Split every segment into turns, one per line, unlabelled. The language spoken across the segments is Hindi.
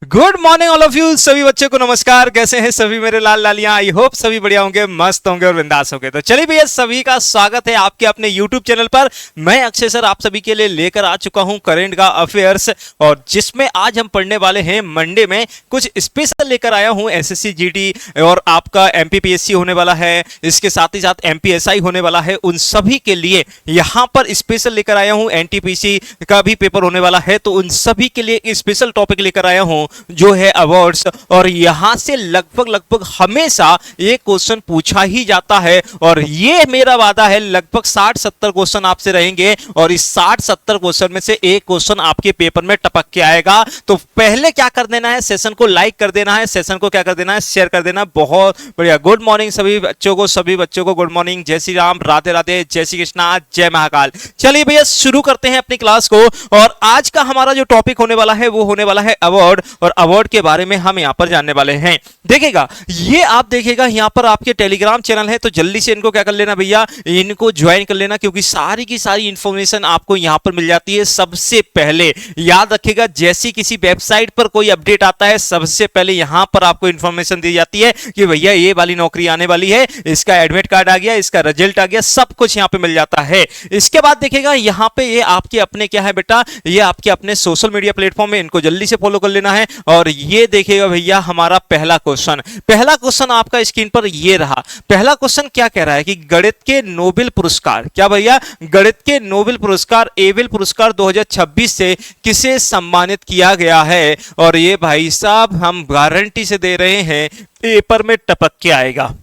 Good morning all of you. सभी बच्चों को नमस्कार। कैसे हैं सभी मेरे लाल लालियां? आई होप सभी बढ़िया होंगे, मस्त होंगे और बिंदास होंगे। तो चलिए भैया, सभी का स्वागत है आपके अपने यूट्यूब चैनल पर। मैं अक्षय सर आप सभी के लिए लेकर आ चुका हूं करेंट का अफेयर्स, और जिसमें आज हम पढ़ने वाले हैं मंडे में कुछ स्पेशल लेकर आया हूं। एसएससी जीडी और आपका एमपीपीएससी होने वाला है, इसके साथ ही साथ एमपीएसआई होने वाला है। उन सभी के लिए यहां पर स्पेशल लेकर आया हूं। एनटीपीसी का भी पेपर होने वाला है, तो उन सभी के लिए एक स्पेशल टॉपिक लेकर आया हूं जो है अवार्ड्स। और यहां से लगभग हमेशा ये क्वेश्चन पूछा ही जाता है, और ये मेरा वादा है लगभग 60-70 क्वेश्चन आपसे रहेंगे, और इस 60-70 क्वेश्चन में से एक क्वेश्चन आपके पेपर में टपक के आएगा। तो पहले क्या कर देना है, सेशन को लाइक कर देना है, सेशन को क्या कर देना है, शेयर कर देना। बहुत बढ़िया। गुड मॉर्निंग सभी बच्चों को गुड मॉर्निंग, जय श्री राम, राधे राधे, जय श्री कृष्णा, जय महाकाल। चलिए भैया शुरू करते हैं अपनी क्लास को। और आज का हमारा जो टॉपिक होने वाला है वो होने वाला है अवार्ड, और अवार्ड के बारे में हम यहां पर जानने वाले हैं। देखिएगा, ये आप देखिएगा यहां पर आपके टेलीग्राम चैनल है, तो जल्दी से इनको क्या कर लेना भैया, इनको ज्वाइन कर लेना, क्योंकि सारी की सारी इंफॉर्मेशन आपको यहां पर मिल जाती है सबसे पहले। याद रखिएगा, जैसी किसी वेबसाइट पर कोई अपडेट आता है सबसे पहले यहां पर आपको इंफॉर्मेशन दी जाती है कि भैया ये वाली नौकरी आने वाली है, इसका एडमिट कार्ड आ गया, इसका रिजल्ट आ गया, सब कुछ यहां पे मिल जाता है। इसके बाद देखिएगा यहां पे ये आपके अपने क्या है बेटा, ये आपके अपने सोशल मीडिया प्लेटफॉर्म है, इनको जल्दी से फॉलो कर लेना है। और ये देखिएगा भैया हमारा पहला क्वेश्चन आपका स्क्रीन पर ये रहा। पहला क्वेश्चन क्या कह रहा है कि गणित के नोबेल पुरस्कार, क्या भैया, गणित के नोबेल पुरस्कार एबेल पुरस्कार 2026 से किसे सम्मानित किया गया है? और ये भाई साहब हम गारंटी से दे रहे हैं पेपर में टपक के आएगा,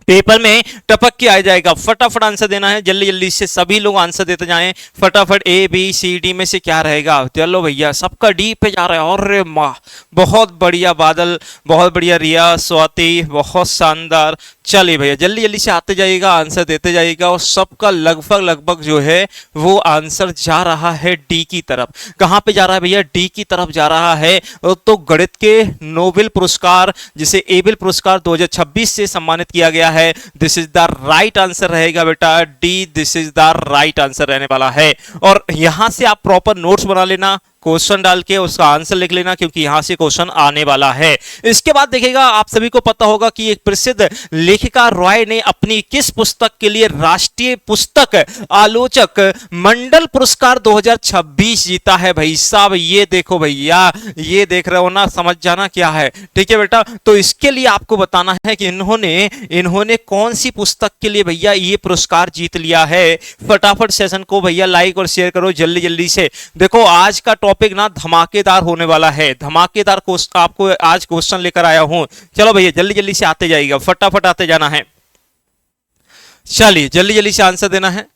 पेपर में टपक के आ जाएगा। फटाफट आंसर देना है, जल्दी जल्दी से सभी लोग आंसर देते जाएं फटाफट। ए बी सी डी में से क्या रहेगा? चलो भैया, सबका डी पे जा रहा है। और माँ, बहुत बढ़िया बादल, बहुत बढ़िया रिया, स्वाति, बहुत शानदार। चलिए भैया जल्दी जल्दी से आते जाइएगा, आंसर देते जाइएगा, और सबका लगभग जो है वो आंसर जा रहा है डी की तरफ। कहां पे जा रहा है भैया? डी की तरफ जा रहा है। तो गणित के नोबेल पुरस्कार जिसे एबेल पुरस्कार 2026 से सम्मानित किया गया है, this is the right answer रहेगा बेटा, D, this is the right answer रहने वाला है। और यहां से आप प्रॉपर नोट्स बना लेना, क्वेश्चन डाल के उसका आंसर लिख लेना, क्योंकि यहां से क्वेश्चन आने वाला है। इसके बाद देखिएगा, आप सभी को पता होगा कि एक प्रसिद्ध लेखिका रॉय ने अपनी किस पुस्तक के लिए राष्ट्रीय पुस्तक आलोचक मंडल पुरस्कार 2026 जीता है? भाई साहब ये देखो भैया, ये देख रहे हो ना, समझ जाना क्या है, ठीक है बेटा। तो इसके लिए आपको बताना है कि इन्होंने कौन सी पुस्तक के लिए भैया ये पुरस्कार जीत लिया है। फटाफट सेशन को भैया लाइक और शेयर करो जल्दी जल्दी से। देखो आज का टॉपिक ना धमाकेदार होने वाला है, धमाकेदार आपको आज क्वेश्चन लेकर आया हूं। चलो भैया जल्दी जल्दी से आते जाइएगा, फटाफट आते जाना है। चलिए जल्दी जल्दी से आंसर देना है।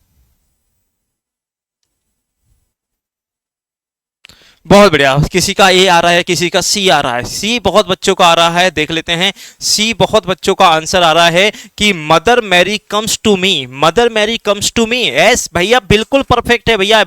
बहुत बढ़िया। किसी का ए आ रहा है, किसी का सी आ रहा है। सी बहुत बच्चों का आ रहा है, देख लेते हैं। सी बहुत बच्चों का आंसर आ रहा है कि Mother Mary comes to me, Mother Mary comes to me. Yes भैया, बिल्कुल परफेक्ट है भैया,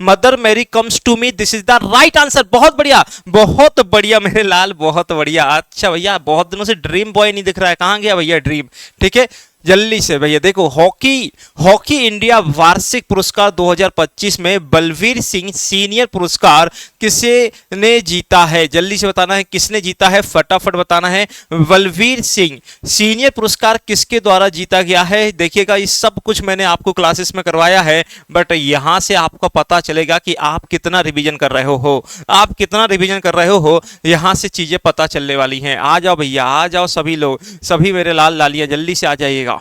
Mother Mary comes to me, this is the right answer. बहुत बढ़िया मेरे लाल, बहुत बढ़िया। अच्छा भैया, बहुत दिनों से ड्रीम बॉय नहीं दिख रहा है, कहां गया भैया ड्रीम? ठीक है, जल्दी से भैया देखो, हॉकी इंडिया वार्षिक पुरस्कार 2025 में बलवीर सिंह सीनियर पुरस्कार किसे ने जीता है? जल्दी से बताना है किसने जीता है, फटाफट बताना है। बलवीर सिंह सीनियर पुरस्कार किसके द्वारा जीता गया है? देखिएगा, ये सब कुछ मैंने आपको क्लासेस में करवाया है, बट यहां से आपको पता चलेगा कि आप कितना रिवीजन कर रहे हो, आप कितना रिवीजन कर रहे हो, यहां से चीजें पता चलने वाली हैं। आ जाओ भैया, आ जाओ सभी लोग, सभी मेरे लाल लालियां, जल्दी से आ जाइएगा।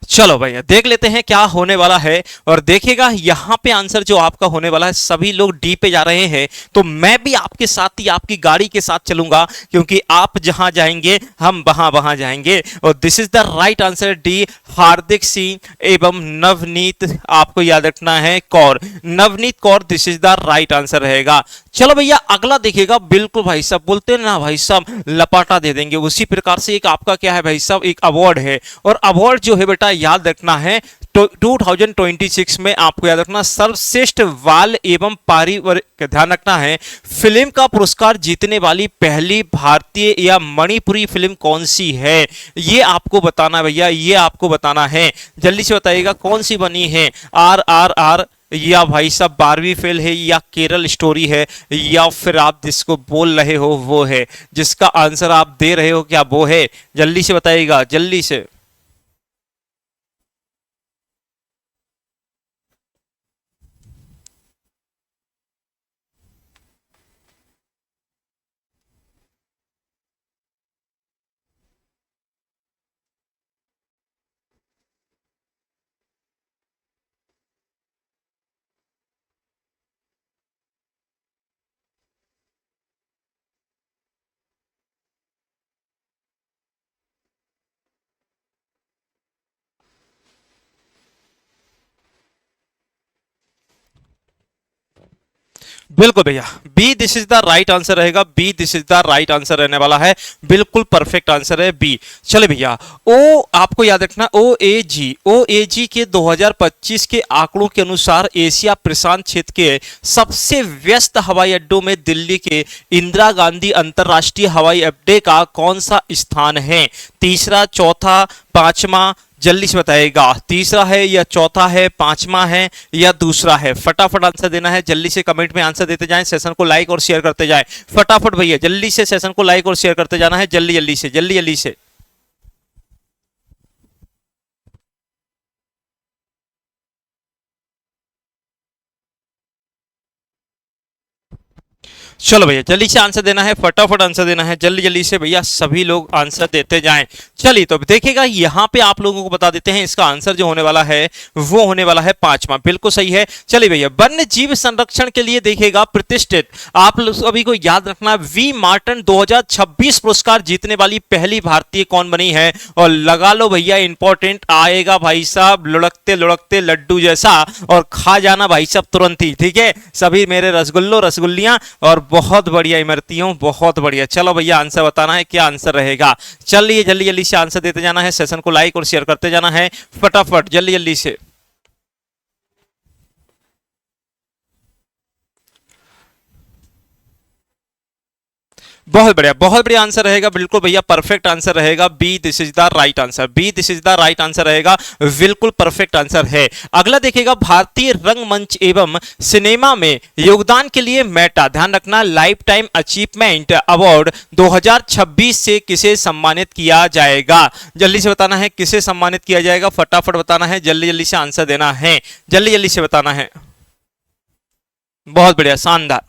चलो भैया देख लेते हैं क्या होने वाला है। और देखिएगा यहां पे आंसर जो आपका होने वाला है, सभी लोग डी पे जा रहे हैं, तो मैं भी आपके साथ ही आपकी गाड़ी के साथ चलूंगा, क्योंकि आप जहां जाएंगे हम वहां जाएंगे। और this is the right answer, D, Hardik Singh एवं नवनीत, आपको याद रखना है Kaur, Navneet Kaur, this is the right answer रहेगा। चलो भैया अगला देखिएगा, बिल्कुल भाई साहब बोलते हैं ना भाई साहब लपाटा दे देंगे, उसी प्रकार से एक आपका क्या है भाई साहब, एक अवार्ड है। और अवार्ड जो है बेटा याद रखना है, 2026 में आपको याद रखना, सर्वश्रेष्ठ बाल एवं पारिवारिक, ध्यान रखना है, फिल्म का पुरस्कार जीतने वाली पहली भारतीय या मणिपुरी फिल्म कौन सी है? ये आपको बताना भैया, ये आपको बताना है, जल्दी से बताइएगा कौन सी बनी है। RRR या भाई साहब बारहवीं फेल है, या केरल स्टोरी है, या फिर आप जिसको बोल रहे हो वो है? जिसका आंसर आप दे रहे हो क्या वो है? जल्दी से बताइएगा, जल्दी से। बिल्कुल भैया, B this is the right answer रहेगा, B this is the right answer रहने वाला है। बिल्कुल परफेक्ट आंसर है बी। चले भैया, ओ आपको याद रखना, ओ ए जी के 2025 के आंकड़ों के अनुसार एशिया प्रशांत क्षेत्र के सबसे व्यस्त हवाई अड्डों में दिल्ली के इंदिरा गांधी अंतरराष्ट्रीय हवाई अड्डे का कौन सा स्थान है? तीसरा, चौथा, पांचवा? जल्दी से बताइएगा, तीसरा है या चौथा है, पांचवा है या दूसरा है? फटाफट आंसर देना है, जल्दी से कमेंट में आंसर देते जाएं, सेशन को लाइक और शेयर करते जाएं। फटाफट भैया, जल्दी से सेशन को लाइक और शेयर करते जाना है, जल्दी जल्दी से, जल्दी जल्दी से। चलो भैया, जल्दी से आंसर देना है, फटाफट आंसर देना है, जल्दी जल्दी से भैया, सभी लोग आंसर देते जाएं। चलिए तो देखिएगा, यहां पे आप लोगों को बता देते हैं, इसका आंसर जो होने वाला है वो होने वाला है पांचवा। बिल्कुल सही है। चलिए भैया, वन्य जीव संरक्षण के लिए देखिएगा प्रतिष्ठित, आप लोग सभी को याद रखना, वी मार्टन 2026 पुरस्कार जीतने वाली पहली भारतीय कौन बनी है? और लगा लो भैया, इंपॉर्टेंट आएगा भाई साहब, लुढ़कते लुढ़कते लड्डू जैसा, और खा जाना भाई साहब तुरंत ही, ठीक है? सभी मेरे रसगुल्लो रसगुल्लियां और बहुत बढ़िया इमरतियों, बहुत बढ़िया। चलो भैया, आंसर बताना है, क्या आंसर रहेगा? चलिए जल्दी जल्दी से आंसर देते जाना है, सेशन को लाइक और शेयर करते जाना है, फटाफट जल्दी जल्दी से। बहुत बढ़िया आंसर रहेगा, बिल्कुल भैया परफेक्ट आंसर रहेगा, B this is the right answer, B this is the right answer रहेगा, बिल्कुल परफेक्ट आंसर है। अगला देखिएगा, भारतीय रंगमंच एवं सिनेमा में योगदान के लिए मेटा, ध्यान रखना, लाइफ टाइम अचीवमेंट अवार्ड 2026 से किसे सम्मानित किया जाएगा? जल्दी से बताना है, किसे सम्मानित किया जाएगा? फटाफट बताना है, जल्दी जल्दी से आंसर देना है, जल्दी जल्दी से बताना है। बहुत बढ़िया, शानदार,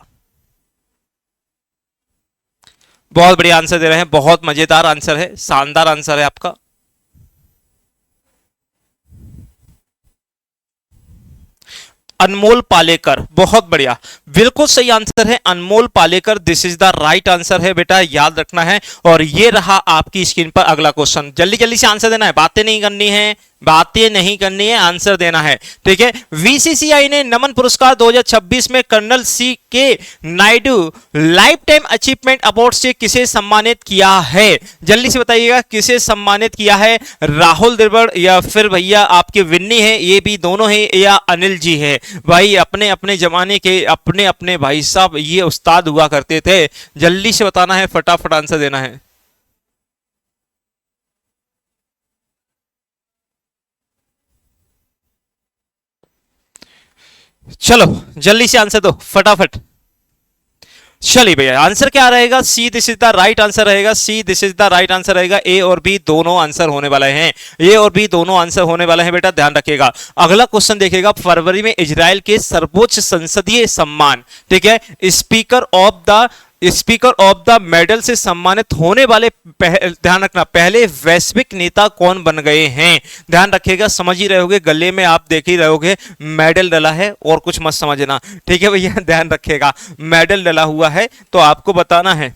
बहुत बढ़िया आंसर दे रहे हैं, बहुत मजेदार आंसर है, शानदार आंसर है आपका। अनमोल पालेकर, बहुत बढ़िया, बिल्कुल सही आंसर है, Anmol Palekar, this is the right answer है बेटा, याद रखना है। और ये रहा आपकी स्क्रीन पर अगला क्वेश्चन, जल्दी जल्दी से आंसर देना है, बातें नहीं करनी है, बातें नहीं करनी है, आंसर देना है, ठीक है? बीसीसीआई ने नमन पुरस्कार 2026 में कर्नल सी के Naidu life time achievement award से किसे सम्मानित किया है? जल्दी से बताइएगा, किसे सम्मानित किया है? राहुल द्रविड़, या फिर भैया आपके विन्नी है, ये भी दोनों है, या अनिल जी है? भाई अपने अपने जमाने के अपने अपने भाई साहब ये उस्ताद हुआ करते थे, जल्दी से बताना है, फटाफट आंसर देना है। चलो जल्दी से आंसर दो, फटाफट। चलिए भैया, आंसर क्या रहेगा? C this is the right answer रहेगा, C this is the right answer रहेगा, ए और बी दोनों आंसर होने वाले हैं, ए और बी दोनों आंसर होने वाले हैं बेटा, ध्यान रखिएगा। अगला क्वेश्चन देखिएगा, फरवरी में इजराइल के सर्वोच्च संसदीय सम्मान, ठीक है, स्पीकर ऑफ द मेडल से सम्मानित होने वाले ध्यान रखना, पहले वैश्विक नेता कौन बन गए हैं? ध्यान रखिएगा, समझ ही रहोगे, गले में आप देख ही रहोगे मेडल डला है, और कुछ मत समझना, ठीक है भैया? ध्यान रखिएगा, मेडल डला हुआ है, तो आपको बताना है।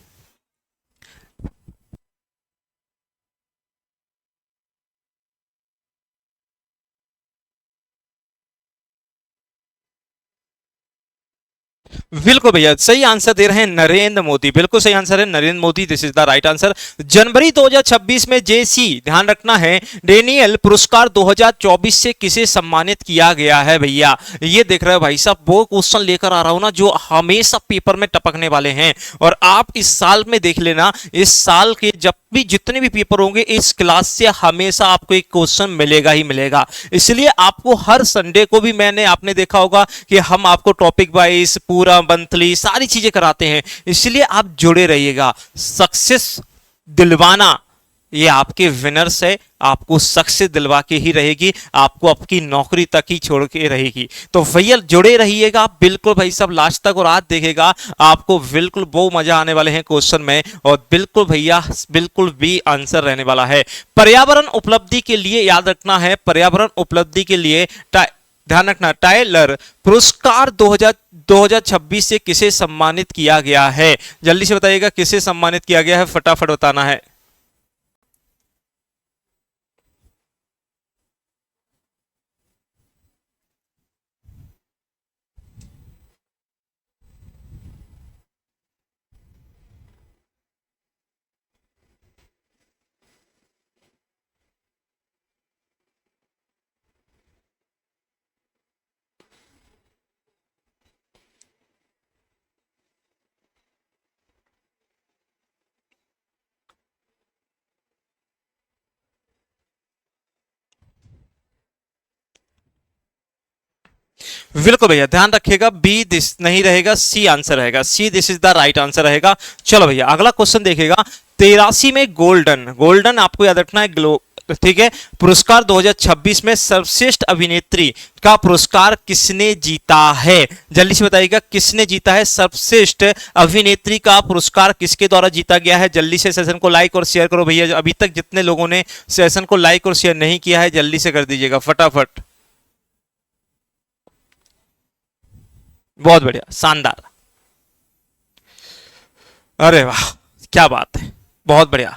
बिल्कुल भैया, सही आंसर दे रहे हैं नरेंद्र मोदी, बिल्कुल सही आंसर है Narendra Modi, this is the right answer. जनवरी 2026 में जेसी, ध्यान रखना है, डेनियल पुरस्कार 2024 से किसे सम्मानित किया गया है भैया? ये देख रहे हो भाई साहब, वो क्वेश्चन लेकर आ रहा हूं ना जो हमेशा पेपर में टपकने वाले हैं। और आप इस साल में देख लेना, इस साल के जब भी जितने भी पेपर होंगे इस क्लास से हमेशा आपको एक क्वेश्चन मिलेगा ही मिलेगा। इसलिए आपको हर संडे को भी, मैंने आपने देखा होगा कि हम आपको टॉपिक वाइज पूरा मंथली सारी चीजें कराते हैं, इसलिए आप जुड़े रहिएगा। सक्सेस दिलवाना ये आपके विनर्स है, आपको सक्सेस दिलवा के ही रहेगी, आपको आपकी नौकरी तक ही छोड़ के रहेगी। तो भैया जुड़े रहिएगा आप बिल्कुल भाई साहब लास्ट तक, और आज देखेगा आपको बिल्कुल बहुत मजा आने वाले हैं क्वेश्चन में, और बिल्कुल भैया बिल्कुल भी आंसर रहने वाला है। पर्यावरण उपलब्धि के लिए याद रखना है, पर्यावरण उपलब्धि के लिए ध्यान रखना, टाइलर पुरस्कार 2026 से किसे सम्मानित किया गया है? जल्दी से बताइएगा किसे सम्मानित किया गया है, फटाफट बताना है। बिल्कुल भैया ध्यान रखिएगा, बी दिस नहीं रहेगा, सी आंसर रहेगा, C this is the right answer रहेगा। चलो भैया अगला क्वेश्चन देखिएगा, 83 में गोल्डन, गोल्डन आपको याद रखना है, ग्लो, ठीक है, पुरस्कार 2026 में सर्वश्रेष्ठ अभिनेत्री का पुरस्कार किसने जीता है? जल्दी से बताइएगा किसने जीता है सर्वश्रेष्ठ अभिनेत्री का पुरस्कार, किसके द्वारा जीता गया है? जल्दी से सेशन को लाइक और शेयर करो भैया, अभी तक जितने लोगों ने सेशन को लाइक और शेयर नहीं किया है जल्दी से कर दीजिएगा फटाफट। बहुत बढ़िया, शानदार, अरे वाह, क्या बात है, बहुत बढ़िया।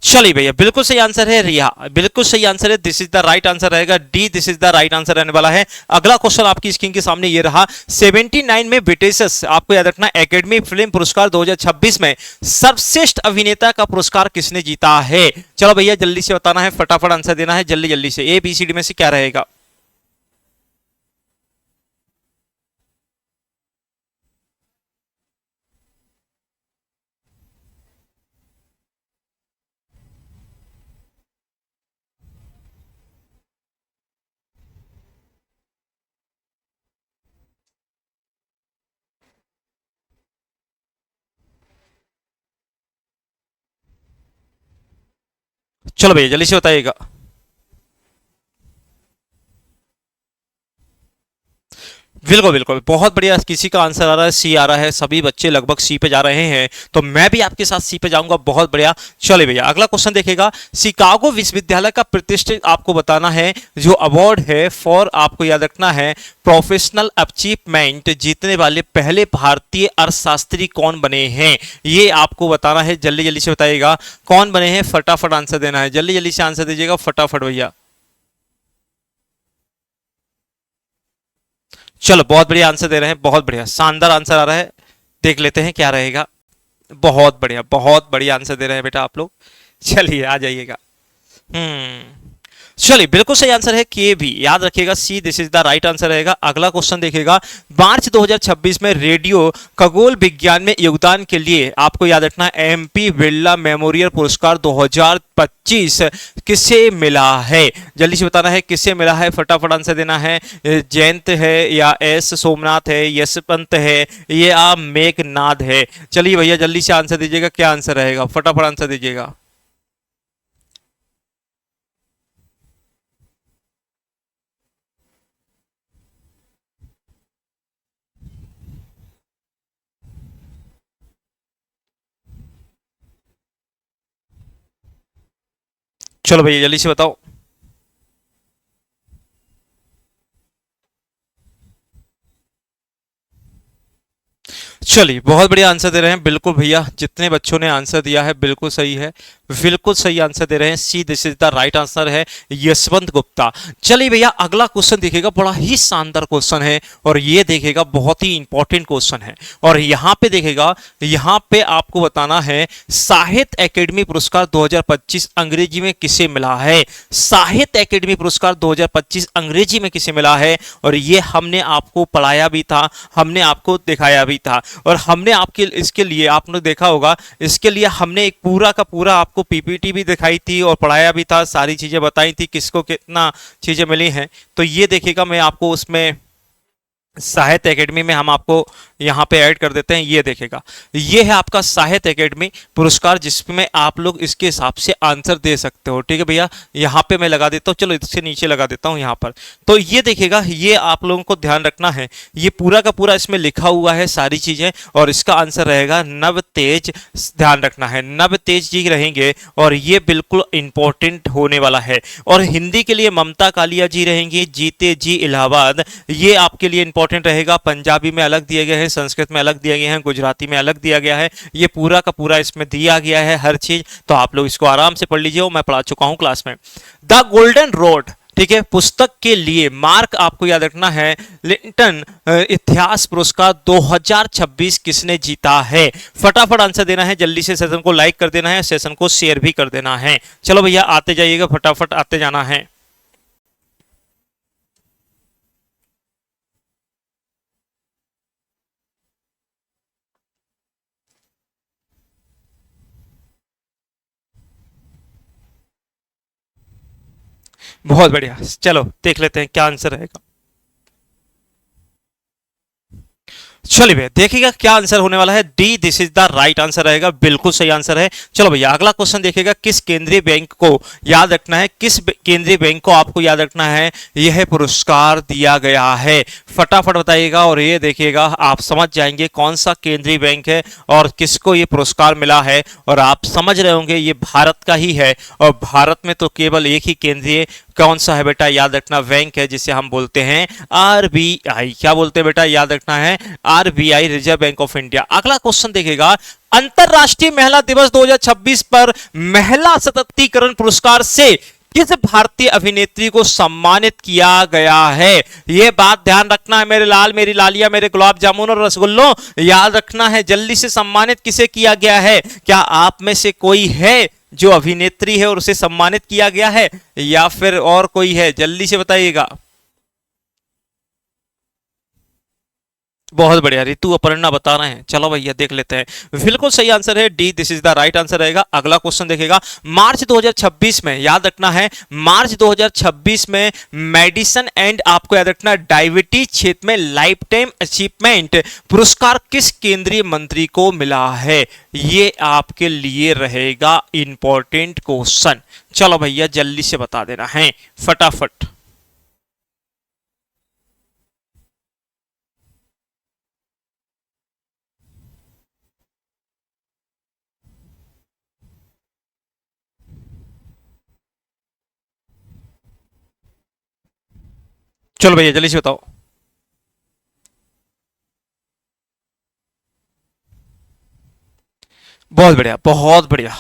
चलिए भैया बिल्कुल सही आंसर है रिया, बिल्कुल सही आंसर है, this is the right answer रहेगा, D this is the right answer रहने वाला है। अगला क्वेश्चन आपकी स्क्रीन के सामने ये रहा, 79 में ब्रिटिश, आपको याद रखना, एकेडमी फिल्म पुरस्कार 2026 में सर्वश्रेष्ठ अभिनेता का पुरस्कार किसने जीता है? चलो भैया जल्दी से बताना है, फटाफट आंसर देना है, जल्दी जल्दी से, ए बी सी डी में से क्या रहेगा? चलो भैया जल्दी से बताइएगा। बिल्कुल बिल्कुल, बहुत बढ़िया, किसी का आंसर आ रहा है सी आ रहा है, सभी बच्चे लगभग सी पे जा रहे हैं, तो मैं भी आपके साथ सी पे जाऊंगा, बहुत बढ़िया। चलिए भैया अगला क्वेश्चन देखेगा, शिकागो विश्वविद्यालय का प्रतिष्ठित आपको बताना है जो अवार्ड है फॉर, आपको याद रखना है, प्रोफेशनल अचीवमेंट जीतने वाले पहले भारतीय अर्थशास्त्री कौन बने हैं? ये आपको बताना है, जल्दी जल्दी से बताइएगा कौन बने हैं, फटाफट आंसर देना है, जल्दी जल्दी से आंसर दीजिएगा फटाफट भैया। चलो बहुत बढ़िया आंसर दे रहे हैं, बहुत बढ़िया, शानदार आंसर आ रहा है, देख लेते हैं क्या रहेगा। बहुत बढ़िया, बहुत बढ़िया आंसर दे रहे हैं बेटा आप लोग, चलिए आ जाइएगा। चलिए बिल्कुल सही आंसर है के भी, याद रखिएगा सी this is the right answer रहेगा। अगला क्वेश्चन देखिएगा, मार्च 2026 में रेडियो खगोल विज्ञान में योगदान के लिए आपको याद रखना है एमपी बिरला मेमोरियल पुरस्कार 2025 किसे मिला है? जल्दी से बताना है किसे मिला है, फटाफट आंसर देना है, जयंत है या एस सोमनाथ है, यशवंत है या मेघनाद है? चलिए भैया जल्दी से आंसर दीजिएगा, क्या आंसर रहेगा, फटाफट आंसर दीजिएगा। चलो भैया जल्दी से बताओ। चलिए बहुत बढ़िया आंसर दे रहे हैं, बिल्कुल भैया जितने बच्चों ने आंसर दिया है बिल्कुल सही है, बिल्कुल सही आंसर दे रहे हैं। सी this is the right answer है, यशवंत गुप्ता। चलिए भैया अगला क्वेश्चन देखिएगा, बड़ा ही शानदार क्वेश्चन है और ये देखिएगा बहुत ही इंपॉर्टेंट क्वेश्चन है। और यहाँ पे देखिएगा, यहाँ पे आपको बताना है साहित्य अकेडमी पुरस्कार 2025 अंग्रेजी में किसे मिला है। साहित्य अकेडमी पुरस्कार 2025 अंग्रेजी में किसे मिला है, और ये हमने आपको पढ़ाया भी था, हमने आपको दिखाया भी था, और हमने आपके इसके लिए आपने देखा होगा, इसके लिए हमने एक पूरा का पूरा आपको पीपीटी भी दिखाई थी और पढ़ाया भी था, सारी चीजें बताई थी किसको कितना चीजें मिली हैं। तो ये देखिएगा मैं आपको उसमें साहित्य एकेडमी में हम आपको यहाँ पे ऐड कर देते हैं। ये देखेगा, ये है आपका साहित्य एकेडमी पुरस्कार जिसमें आप लोग इसके हिसाब से आंसर दे सकते हो। ठीक है भैया, यहाँ पे मैं लगा देता हूँ, चलो इससे नीचे लगा देता हूँ यहाँ पर। तो ये देखिएगा, ये आप लोगों को ध्यान रखना है, ये पूरा का पूरा इसमें लिखा हुआ है सारी चीजें, और इसका आंसर रहेगा नव तेज। ध्यान रखना है, नव तेज जी रहेंगे और ये बिल्कुल इंपॉर्टेंट होने वाला है। और हिंदी के लिए ममता कालिया जी रहेंगी, जीते जी इलाहाबाद, ये आपके लिए इंपॉर्टेंट रहेगा। पंजाबी में अलग दिए गए हैं, संस्कृत में अलग दिए गए हैं, गुजराती में अलग दिया गया है, ये पूरा का पूरा इसमें दिया गया है हर चीज। तो आप लोग इसको आराम से पढ़ लीजिए, मैं पढ़ा चुका हूं क्लास में। द गोल्डन रोड, ठीक है, पुस्तक के लिए मार्क आपको याद रखना है। लिंटन इतिहास पुरस्कार 2026 किसने जीता है। फटाफट आंसर देना है, जल्दी से सेशन को लाइक कर देना है, सेशन को शेयर भी कर देना है। चलो भैया आते जाइएगा, फटाफट आते जाना है। बहुत बढ़िया, चलो देख लेते हैं क्या आंसर रहेगा। चलिए भैया देखिएगा क्या आंसर होने वाला है। D this is the right answer रहेगा, बिल्कुल सही आंसर है। चलो भैया अगला क्वेश्चन देखिएगा, किस केंद्रीय बैंक को याद रखना है, किस केंद्रीय बैंक को आपको याद रखना है यह पुरस्कार दिया गया है। फटाफट बताइएगा, और ये देखिएगा आप समझ जाएंगे कौन सा केंद्रीय बैंक है और किसको ये पुरस्कार मिला है। और आप समझ रहे होंगे ये भारत का ही है, और भारत में तो केवल एक ही केंद्रीय कौन सा है बेटा, याद रखना बैंक है जिसे हम बोलते हैं आरबीआई। क्या बोलते हैं बेटा, याद रखना है RBI, reserve bank of India. अगला क्वेश्चन देखेगा, अंतरराष्ट्रीय महिला दिवस 2026 पर महिला सशक्तिकरण पुरस्कार से किस भारतीय अभिनेत्री को सम्मानित किया गया है। यह बात ध्यान रखना है मेरे लाल, मेरी लालिया, मेरे गुलाब जामुन और रसगुल्लों, याद रखना है जल्दी से। सम्मानित किसे किया गया है, क्या आप में से कोई है जो अभिनेत्री है और उसे सम्मानित किया गया है, या फिर और कोई है, जल्दी से बताइएगा। बहुत बढ़िया, ऋतु अपर्णा बता रहे हैं। चलो भैया देख लेते हैं, बिल्कुल सही आंसर है, D this is the right answer रहेगा। अगला क्वेश्चन देखेगा, मार्च 2026 में, याद रखना है मार्च 2026 में मेडिसिन एंड आपको याद रखना डायबिटीज क्षेत्र में लाइफ टाइम अचीवमेंट पुरस्कार किस केंद्रीय मंत्री को मिला है। ये आपके लिए रहेगा इंपॉर्टेंट क्वेश्चन। चलो भैया जल्दी से बता देना है फटाफट। चलो भैया जल्दी से बताओ। बहुत बढ़िया, बहुत बढ़िया।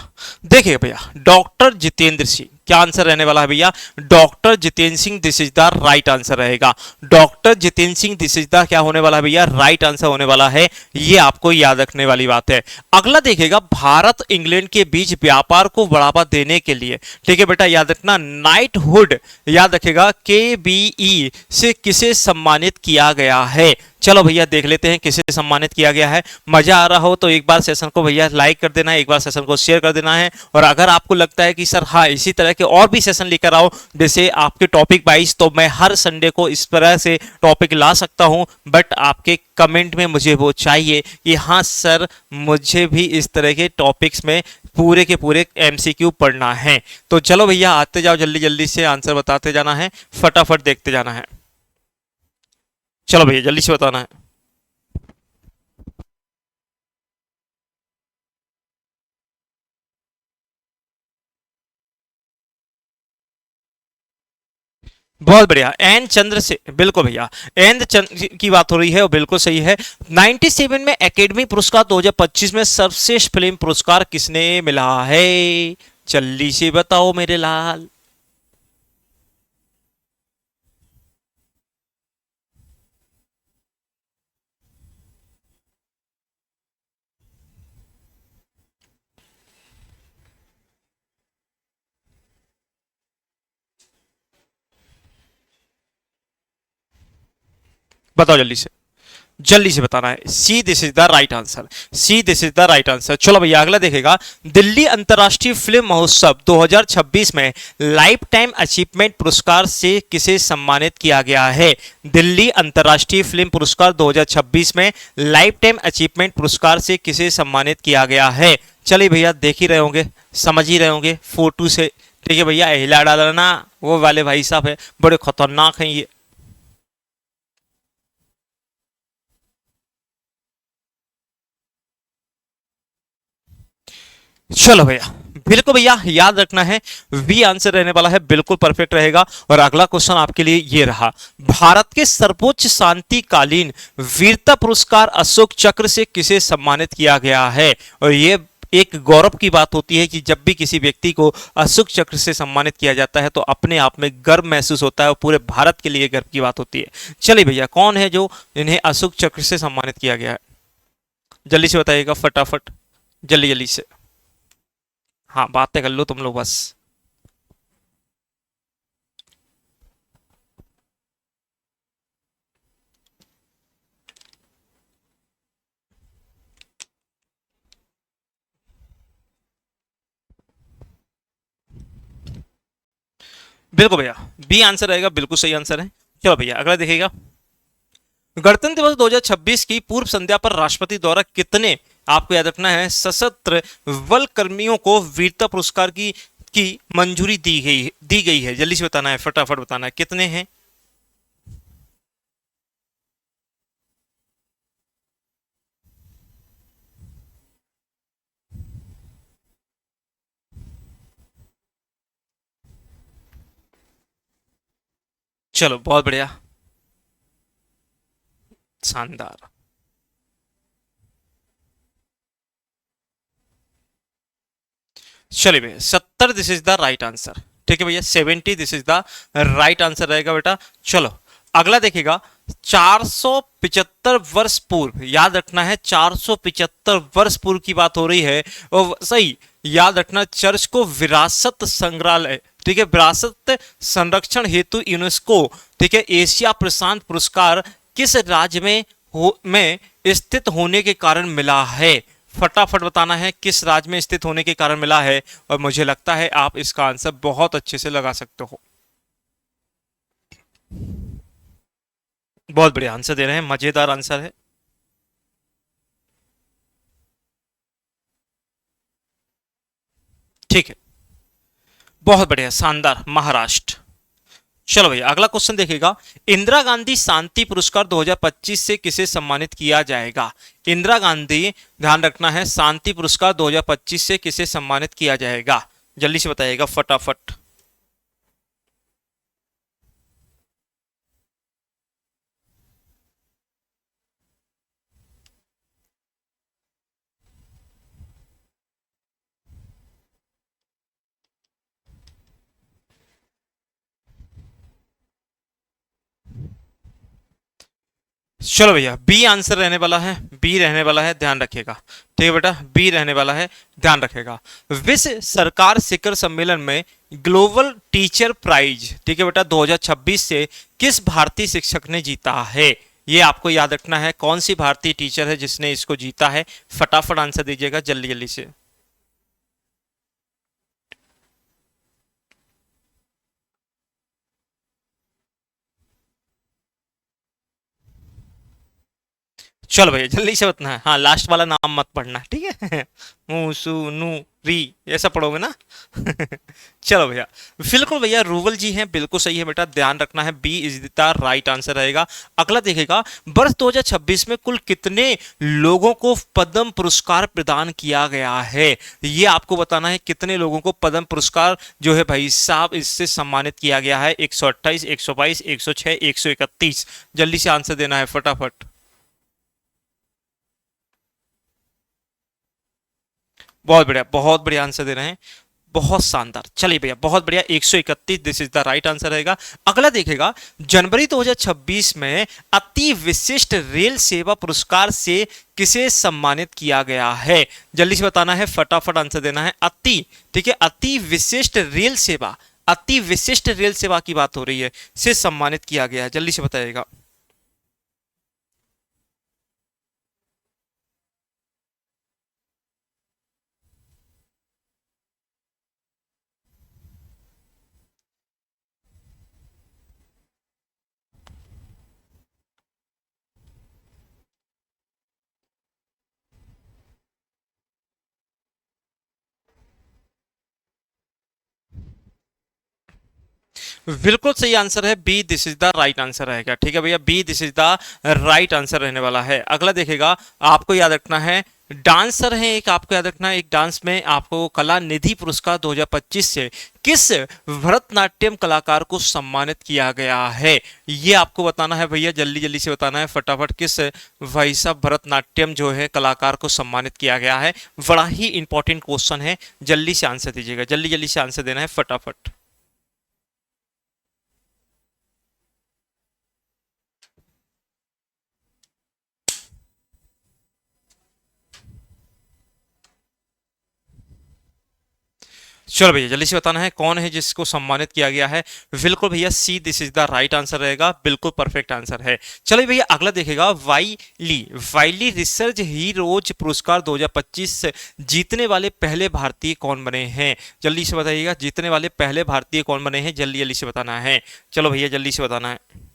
देखिए भैया डॉक्टर जितेंद्र सिंह, क्या आंसर रहने वाला है भैया, doctor Jitendra Singh, this is the right answer रहेगा। Doctor Jitendra Singh this is the क्या होने वाला है भैया, राइट आंसर होने वाला है। ये आपको याद रखने वाली बात है। अगला देखिएगा, भारत इंग्लैंड के बीच व्यापार को बढ़ावा देने के लिए, ठीक है बेटा याद रखना, नाइटहुड, याद रखेगा, केबीई से किसे सम्मानित किया गया है। चलो भैया देख लेते हैं किसे सम्मानित किया गया है। मजा आ रहा हो तो एक बार सेशन को भैया लाइक कर देना है, एक बार सेशन को शेयर कर देना है। और अगर आपको लगता है कि सर हाँ इसी तरह के और भी सेशन लेकर आओ जैसे आपके टॉपिक वाइज, तो मैं हर संडे को इस तरह से टॉपिक ला सकता हूं, बट आपके कमेंट में मुझे वो चाहिए कि हाँ सर मुझे भी इस तरह के टॉपिक्स में पूरे के पूरे एमसीक्यू पढ़ना है। तो चलो भैया आते जाओ, जल्दी जल्दी से आंसर बताते जाना है, फटाफट देखते जाना है। चलो भैया जल्दी से बताना है। बहुत बढ़िया, एन चंद्र से, बिल्कुल भैया, एन चंद्र की बात हो रही है और बिल्कुल सही है। 97 में एकेडमी पुरस्कार, 2025 में सर्वश्रेष्ठ फिल्म पुरस्कार किसने मिला है? जल्दी से बताओ मेरे लाल। बताओ जल्दी से, जल्दी से बताना है। C this is the right answer, C this is the right answer. चलो भैया अगला देखेगा। दिल्ली अंतर्राष्ट्रीय फिल्म महोत्सव 2026 में लाइफ टाइम अचीवमेंट पुरस्कार से किसे सम्मानित किया गया है? दिल्ली अंतर्राष्ट्रीय फिल्म पुरस्कार 2026 में लाइफ टाइम अचीवमेंट पुरस्कार से किसे सम्मानित किया गया है? चलिए भैया, देख ही रहे होंगे, समझ ही रहे होंगे फोटो से। ठीक है भैया, हिला डालना, वो वाले भाई साहब है, बड़े खतरनाक हैं ये। चलो भैया, बिल्कुल भैया याद रखना है, वी आंसर रहने वाला है, बिल्कुल परफेक्ट रहेगा। और अगला क्वेश्चन आपके लिए ये रहा। भारत के सर्वोच्च शांतिकालीन वीरता पुरस्कार अशोक चक्र से किसे सम्मानित किया गया है? और ये एक गौरव की बात होती है कि जब भी किसी व्यक्ति को अशोक चक्र से सम्मानित किया जाता है तो अपने आप में गर्व महसूस होता है और पूरे भारत के लिए गर्व की बात होती है। चलिए भैया, कौन है जो इन्हें अशोक चक्र से सम्मानित किया गया है? जल्दी से बताइएगा फटाफट, जल्दी जल्दी से। हाँ, बातें कर लो तुम लोग बस। बिल्कुल भैया, बी आंसर रहेगा, बिल्कुल सही आंसर है। चलो भैया अगला देखिएगा। गणतंत्र दिवस 2026 की पूर्व संध्या पर राष्ट्रपति द्वारा कितने, आपको याद रखना है, सशस्त्र बल कर्मियों को वीरता पुरस्कार की मंजूरी दी गई है? जल्दी से बताना है, फटाफट बताना है, कितने हैं? चलो बहुत बढ़िया, शानदार। चलिए भैया, 70 this is the right answer. ठीक है भैया, 70 this is the right answer रहेगा बेटा। चलो अगला देखेगा। 475 वर्ष पूर्व, याद रखना है 475 वर्ष पूर्व की बात हो रही है। और सही याद रखना, चर्च को विरासत संग्रहालय, ठीक है, विरासत संरक्षण हेतु यूनेस्को, ठीक है, एशिया प्रशांत पुरस्कार किस राज्य में स्थित होने के कारण मिला है? फटाफट बताना है किस राज्य में स्थित होने के कारण मिला है। और मुझे लगता है आप इसका आंसर बहुत अच्छे से लगा सकते हो। बहुत बढ़िया आंसर दे रहे हैं, मजेदार आंसर है। ठीक है, बहुत बढ़िया, शानदार, महाराष्ट्र। चलो भैया अगला क्वेश्चन देखिएगा। इंदिरा गांधी शांति पुरस्कार 2025 से किसे सम्मानित किया जाएगा? इंदिरा गांधी, ध्यान रखना है, शांति पुरस्कार 2025 से किसे सम्मानित किया जाएगा? जल्दी से बताइएगा फटाफट। चलो भैया, बी आंसर रहने वाला है, बी रहने वाला है, ध्यान रखिएगा। ठीक है बेटा, बी रहने वाला है, ध्यान रखिएगा। विश्व सरकार शिखर सम्मेलन में ग्लोबल टीचर प्राइज, ठीक है बेटा, 2026 से किस भारतीय शिक्षक ने जीता है? ये आपको याद रखना है, कौन सी भारतीय टीचर है जिसने इसको जीता है? फटाफट आंसर दीजिएगा जल्दी जल्दी से। चलो भैया जल्दी से बताना है, हाँ लास्ट वाला नाम मत पढ़ना, ठीक है। मूसू नू री, ऐसा पढ़ोगे ना। चलो भैया, बिल्कुल भैया रूवल जी हैं, बिल्कुल सही है बेटा, ध्यान रखना है, B is the right answer रहेगा। अगला देखेगा, वर्ष 2026 में कुल कितने लोगों को पद्म पुरस्कार प्रदान किया गया है। ये आपको बताना है, कितने लोगों को पद्म पुरस्कार जो है भाई साहब इससे सम्मानित किया गया है। 128, 122, 106, 131, जल्दी से आंसर देना है फटाफट। बहुत बढ़िया आंसर दे रहे हैं, बहुत शानदार। चलिए भैया बहुत बढ़िया, 131 this is the right answer रहेगा। अगला देखेगा, जनवरी 2026 में अति विशिष्ट रेल सेवा पुरस्कार से किसे सम्मानित किया गया है। जल्दी से बताना है, फटाफट आंसर देना है। अति, ठीक है, अति विशिष्ट रेल सेवा, अति विशिष्ट रेल सेवा की बात हो रही है, से सम्मानित किया गया है, जल्दी से बताइएगा। बिल्कुल सही आंसर है, B this is the right answer रहेगा, ठीक है भैया, B this is the right answer रहने वाला है। अगला देखेगा, आपको याद रखना है, डांसर है एक, आपको याद रखना है, एक डांस में आपको कला निधि पुरस्कार 2025 से किस भरतनाट्यम कलाकार को सम्मानित किया गया है। ये आपको बताना है भैया, जल्दी जल्दी से बताना है फटाफट, किस भाई साहब भरतनाट्यम जो है कलाकार को सम्मानित किया गया है। बड़ा ही इंपॉर्टेंट क्वेश्चन है, जल्दी से आंसर दीजिएगा, जल्दी जल्दी से आंसर देना है फटाफट। चलो भैया जल्दी से बताना है, कौन है जिसको सम्मानित किया गया है। बिल्कुल भैया, C this is the right answer रहेगा, बिल्कुल परफेक्ट आंसर है। चलिए भैया अगला देखेगा, वाईली, वाईली रिसर्च हीरोज पुरस्कार 2025 जीतने वाले पहले भारतीय कौन बने हैं। जल्दी से बताइएगा, जीतने वाले पहले भारतीय कौन बने हैं, जल्दी जल्दी से बताना है। चलो भैया जल्दी से बताना है।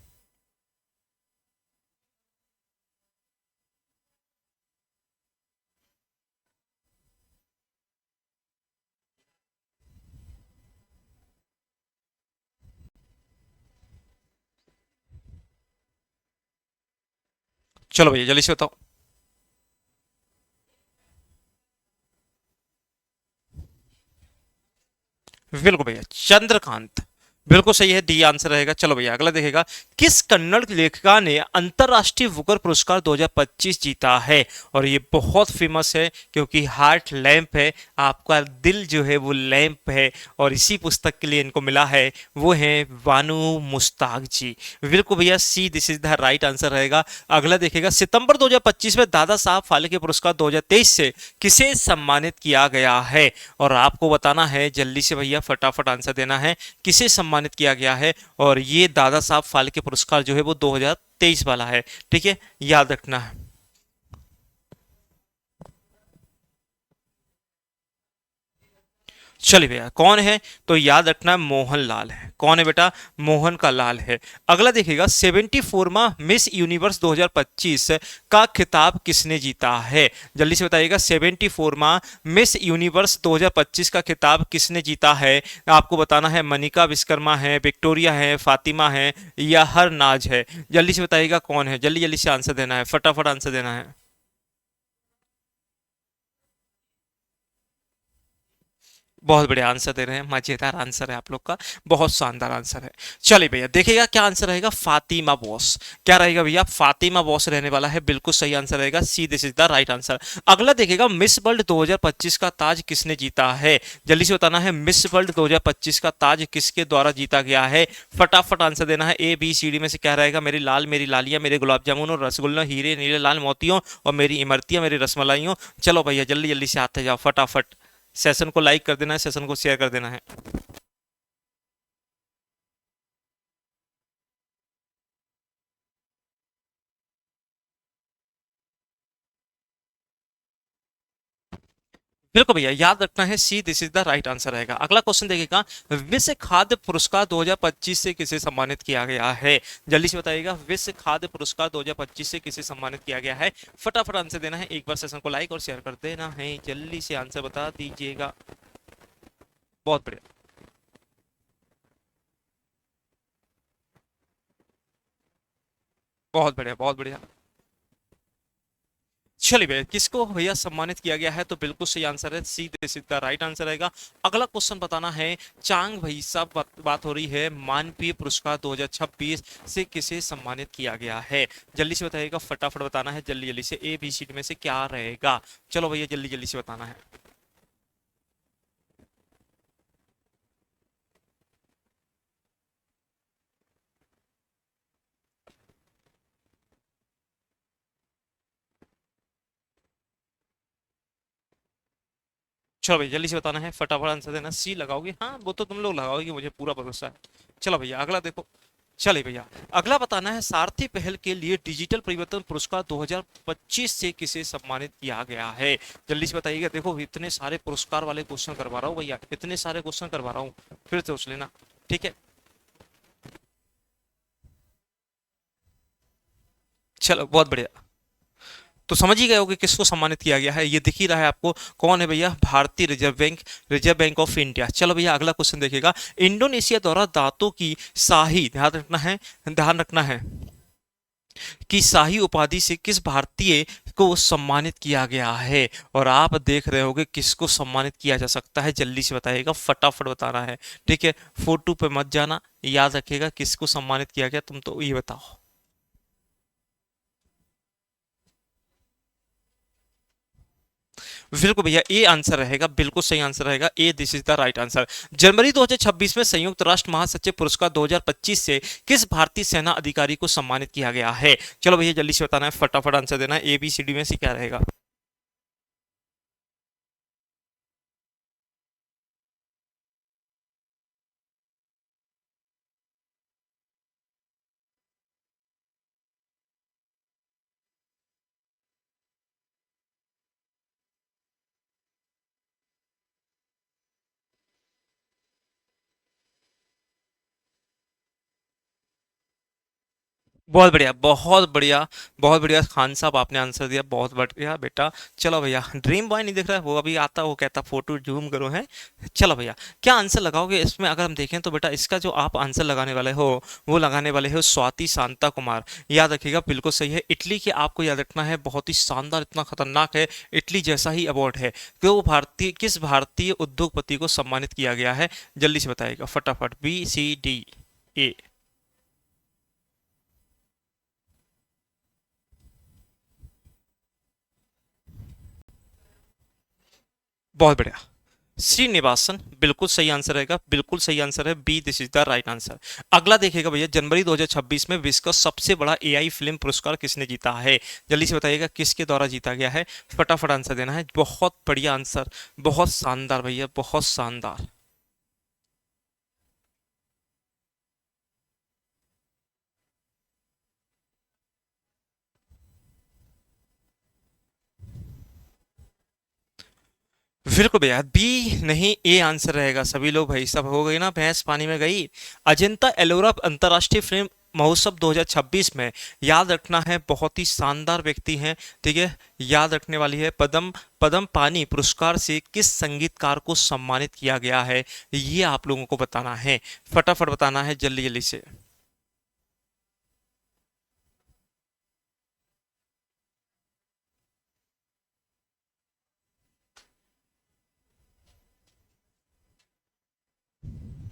चलो भैया जल्दी से बताओ। बिल्कुल भैया, चंद्रकांत, बिल्कुल सही है, डी आंसर रहेगा। चलो भैया अगला देखेगा, किस कन्नड़ लेखिका ने अंतरराष्ट्रीय बुकर पुरस्कार 2025 जीता है। और ये बहुत फेमस है, क्योंकि हार्ट लैंप है, आपका दिल जो है वो लैंप है, और इसी पुस्तक के लिए इनको मिला है, वो है बानू मुस्ताक जी। बिल्कुल भैया, C this is the right answer रहेगा। अगला देखेगा, सितंबर 2025 में दादा साहब फाल्के पुरस्कार 2023 से किसे सम्मानित किया गया है। और आपको बताना है, जल्दी से भैया फटाफट आंसर देना है, किसे सम्मानित किया गया है। और ये दादा साहब फाल्के पुरस्कार जो है वो 2023 वाला है, ठीक है, याद रखना है। चलिए भैया कौन है, तो याद रखना मोहन लाल है। कौन है बेटा, मोहन का लाल है। अगला देखिएगा, 74वां मिस यूनिवर्स 2025 का खिताब किसने जीता है। जल्दी से बताइएगा, 74वां मिस यूनिवर्स 2025 का खिताब किसने जीता है। आपको बताना है, मनिका विश्वकर्मा है, विक्टोरिया है, फातिमा है, या हरनाज है। जल्दी से बताइएगा कौन है, जल्दी जल्दी से आंसर देना है, फटाफट आंसर देना है। बहुत बढ़िया आंसर दे रहे हैं, मजेदार आंसर है आप लोग का, बहुत शानदार आंसर है। चलिए भैया देखिएगा क्या आंसर रहेगा, फातिमा बॉस। क्या रहेगा भैया, फातिमा बॉस रहने वाला है, बिल्कुल सही आंसर रहेगा, C this is the right answer. अगला देखिएगा, मिस वर्ल्ड 2025 का ताज किसने जीता है। जल्दी से बताना है, मिस वर्ल्ड 2025 का ताज किसके द्वारा जीता गया है। फटाफट आंसर देना है, ए बी सी डी में से क्या रहेगा। मेरी लाल मेरी लालियां, मेरे गुलाब जामुन और रसगुल्ला, हीरे नीले लाल मोतियों, और मेरी इमरतियां मेरी रसमलाइयों। चलो भैया जल्दी जल्दी से आते जाओ फटाफट, सेशन को लाइक कर देना है, सेशन को शेयर कर देना है। बिल्कुल भैया, याद रखना है C, this is the right answer रहेगा। अगला क्वेश्चन देखिएगा, विश्व खाद्य पुरस्कार 2025 से किसे सम्मानित किया गया है? जल्दी से बताइएगा, विश्व खाद्य पुरस्कार 2025 से किसे सम्मानित किया गया है? फटाफट आंसर देना है, एक बार सेशन को लाइक और शेयर कर देना है, जल्दी से आंसर बता दीजिएगा। बहुत बढ़िया, बहुत बढ़िया, बहुत बढ़िया। चलिए भैया, किसको भैया सम्मानित किया गया है? तो बिल्कुल सही आंसर है C, this is the right answer रहेगा। अगला क्वेश्चन बताना है, चांग भाई साहब, बात हो रही है मानवीय पुरस्कार 2026 से किसे सम्मानित किया गया है? जल्दी से बताइएगा, फटाफट बताना है, जल्दी जल्दी से, ए बी सी डी में से क्या रहेगा? चलो भैया, जल्दी जल्दी से बताना है। चलो भैया, जल्दी से बताना है, फटाफट आंसर देना। सी लगाओगे? हाँ, वो तो तुम लोग लगाओगे, मुझे पूरा भरोसा है। चलो भैया, अगला देखो। चलिए भैया, अगला बताना है, सारथी पहल के लिए डिजिटल परिवर्तन पुरस्कार 2025 से किसे सम्मानित किया गया है? जल्दी से बताइएगा। देखो, इतने सारे पुरस्कार वाले क्वेश्चन करवा रहा हूँ भैया, इतने सारे क्वेश्चन करवा रहा हूँ, फिर से सोच लेना। ठीक है, चलो बहुत बढ़िया। तो समझ ही गए होगे किसको सम्मानित किया गया है, ये दिख ही रहा है आपको। कौन है भैया? भारतीय reserve bank, reserve bank of India. चलो भैया, अगला क्वेश्चन देखिएगा, इंडोनेशिया द्वारा दांतों की शाही, ध्यान रखना है कि शाही उपाधि से किस भारतीय को सम्मानित किया गया है? और आप देख रहे होगे किसको सम्मानित किया जा सकता है, जल्दी से बताइएगा, फटाफट बताना है। ठीक है, फोटो पे मत जाना, याद रखिएगा किसको सम्मानित किया गया, तुम तो ये बताओ। बिल्कुल भैया, ए आंसर रहेगा, बिल्कुल सही आंसर रहेगा, A, this is the right answer. जनवरी 2026 में संयुक्त राष्ट्र महासचिव पुरस्कार 2025 से किस भारतीय सेना अधिकारी को सम्मानित किया गया है? चलो भैया, जल्दी से बताना है, फटाफट आंसर देना है, ए बी सी डी में से क्या रहेगा? बहुत बढ़िया, बहुत बढ़िया, बहुत बढ़िया खान साहब, आपने आंसर दिया, बहुत बढ़िया बेटा। चलो भैया, ड्रीम बॉय नहीं दिख रहा है, वो अभी आता, वो कहता फोटो जूम करो है। चलो भैया, क्या आंसर लगाओगे इसमें? अगर हम देखें तो बेटा, इसका जो आप आंसर लगाने वाले हो, वो लगाने वाले हो स्वाति शांता कुमार। याद रखिएगा, बिल्कुल सही है। इटली के आपको याद रखना है, बहुत ही शानदार, इतना खतरनाक है, इटली जैसा ही अवार्ड है। तो वो भारतीय, किस भारतीय उद्योगपति को सम्मानित किया गया है? जल्दी से बताइएगा, फटाफट, बी सी डी, ए। बहुत बढ़िया, श्रीनिवासन, बिल्कुल सही आंसर रहेगा, बिल्कुल सही आंसर है, B, this is the right answer. अगला देखिएगा भैया, जनवरी 2026 में विश्व का सबसे बड़ा एआई फिल्म पुरस्कार किसने जीता है? जल्दी से बताइएगा, किसके द्वारा जीता गया है? फटाफट आंसर देना है, बहुत बढ़िया आंसर, बहुत शानदार भैया, बहुत शानदार। बिल्कुल भैया, बी नहीं, ए आंसर रहेगा। सभी लोग भाई, सब हो गई ना, भैंस पानी में गई। अजंता एलोरा अंतर्राष्ट्रीय फिल्म महोत्सव 2026 में, याद रखना है, बहुत ही शानदार व्यक्ति हैं। ठीक है, याद रखने वाली है, पद्म पद्म पानी पुरस्कार से किस संगीतकार को सम्मानित किया गया है, ये आप लोगों को बताना है, फटाफट बताना है, जल्दी जल्दी से।